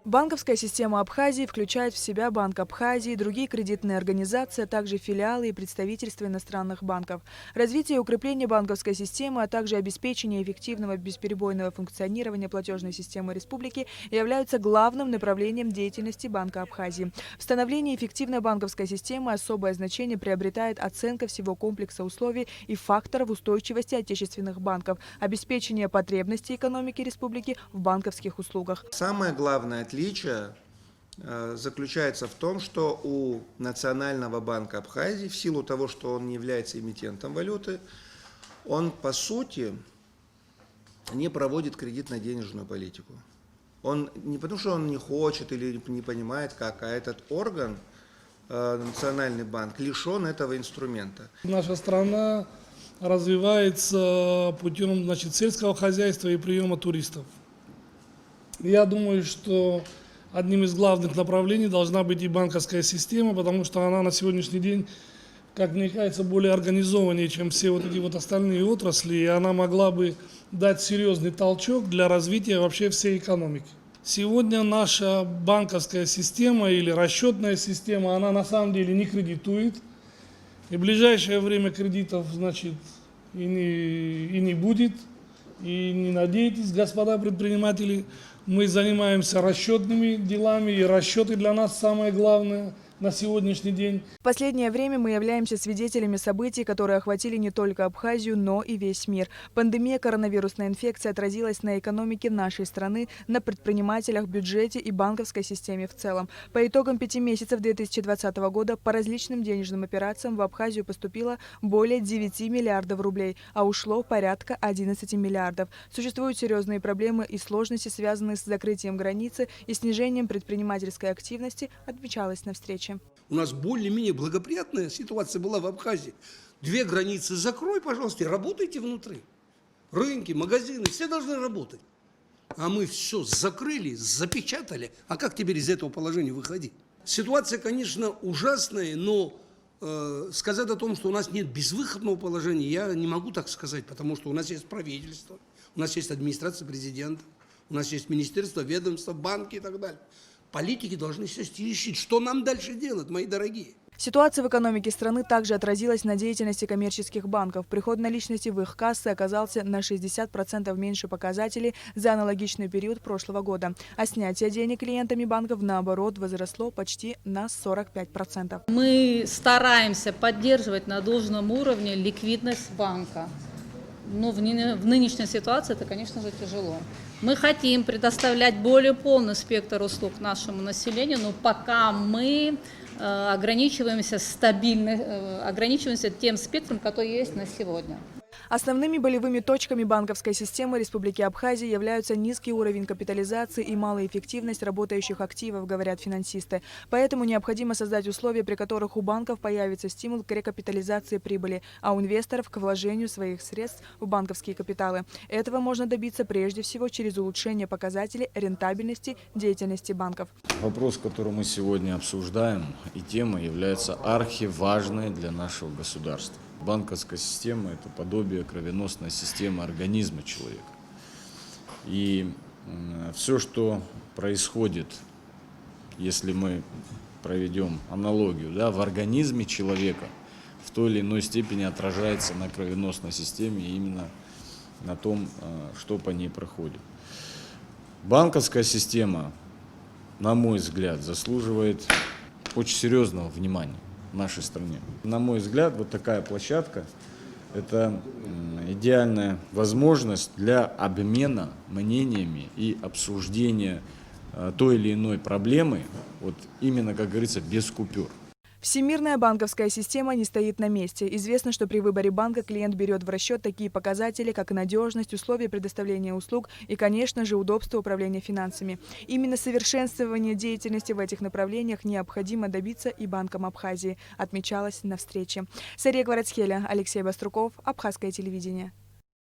Банковская система Абхазии включает в себя Банк Абхазии, другие кредитные организации, а также филиалы и представительства иностранных банков. Развитие и укрепление банковской системы, а также обеспечение эффективного бесперебойного функционирования платежной системы республики являются главным направлением деятельности Банка Абхазии. В становлении эффективной банковской системы особое значение приобретает оценка всего комплекса условий и факторов устойчивости отечественных банков, обеспечение потребностей экономики республики в банковских услугах. Самое главное отличие заключается в том, что у Национального банка Абхазии, в силу того, что он не является эмитентом валюты, он по сути не проводит кредитно-денежную политику. Он не потому, что он не хочет или не понимает, как, а этот орган, Национальный банк, лишен этого инструмента. Наша страна развивается путем сельского хозяйства и приема туристов. Я думаю, что одним из главных направлений должна быть и банковская система, потому что она на сегодняшний день, как мне кажется, более организованнее, чем все эти остальные отрасли, и она могла бы дать серьезный толчок для развития вообще всей экономики. Сегодня наша банковская система или расчетная система, она на самом деле не кредитует, и в ближайшее время кредитов, и не будет. И не надейтесь, господа предприниматели, мы занимаемся расчетными делами, и расчеты для нас самое главное на сегодняшний день. В последнее время мы являемся свидетелями событий, которые охватили не только Абхазию, но и весь мир. Пандемия коронавирусной инфекции отразилась на экономике нашей страны, на предпринимателях, бюджете и банковской системе в целом. По итогам 5 месяцев 2020 года по различным денежным операциям в Абхазию поступило более 9 миллиардов рублей, а ушло порядка 11 миллиардов. Существуют серьезные проблемы и сложности, связанные с закрытием границы и снижением предпринимательской активности, отмечалось на встрече. У нас более-менее благоприятная ситуация была в Абхазии. 2 границы закрой, пожалуйста, и работайте внутри. Рынки, магазины, все должны работать. А мы все закрыли, запечатали. А как теперь из этого положения выходить? Ситуация, конечно, ужасная, но сказать о том, что у нас нет безвыходного положения, я не могу так сказать, потому что у нас есть правительство, у нас есть администрация президента, у нас есть министерство, ведомство, банки и так далее. Политики должны сесть и решить, что нам дальше делать, мои дорогие. Ситуация в экономике страны также отразилась на деятельности коммерческих банков. Приход наличности в их кассы оказался на 60% меньше показателей за аналогичный период прошлого года. А снятие денег клиентами банков, наоборот, возросло почти на 45%. Мы стараемся поддерживать на должном уровне ликвидность банка. Но в нынешней ситуации это, конечно же, тяжело. Мы хотим предоставлять более полный спектр услуг нашему населению, но пока мы ограничиваемся тем спектром, который есть на сегодня. Основными болевыми точками банковской системы Республики Абхазия являются низкий уровень капитализации и малая эффективность работающих активов, говорят финансисты. Поэтому необходимо создать условия, при которых у банков появится стимул к рекапитализации прибыли, а у инвесторов к вложению своих средств в банковские капиталы. Этого можно добиться прежде всего через улучшение показателей рентабельности деятельности банков. Вопрос, который мы сегодня обсуждаем, и тема является архиважной для нашего государства. Банковская система – это подобие кровеносной системы организма человека. И все, что происходит, если мы проведем аналогию, в организме человека, в той или иной степени отражается на кровеносной системе и именно на том, что по ней проходит. Банковская система, на мой взгляд, заслуживает очень серьезного внимания в нашей стране. На мой взгляд, вот такая площадка – это идеальная возможность для обмена мнениями и обсуждения той или иной проблемы, именно, как говорится, без купюр. Всемирная банковская система не стоит на месте. Известно, что при выборе банка клиент берет в расчет такие показатели, как надежность, условия предоставления услуг и, конечно же, удобство управления финансами. Именно совершенствование деятельности в этих направлениях необходимо добиться и Банком Абхазии, отмечалось на встрече. Сария Кварацхеля, Алексей Баструков, Абхазское телевидение.